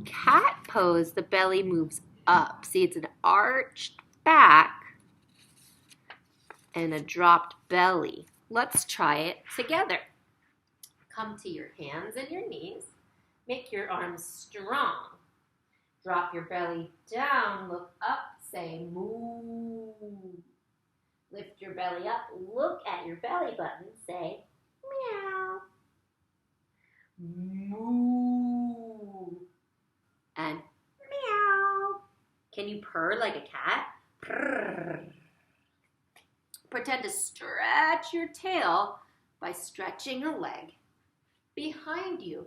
cat pose, the belly moves up. See, it's an arched back and a dropped belly. Let's try it together. Come to your hands and your knees. Make your arms strong. Drop your belly down, look up, say moo. Lift your belly up, look at your belly button, say meow. Moo. And meow. Can you purr like a cat? Purr. Pretend to stretch your tail by stretching a leg behind you.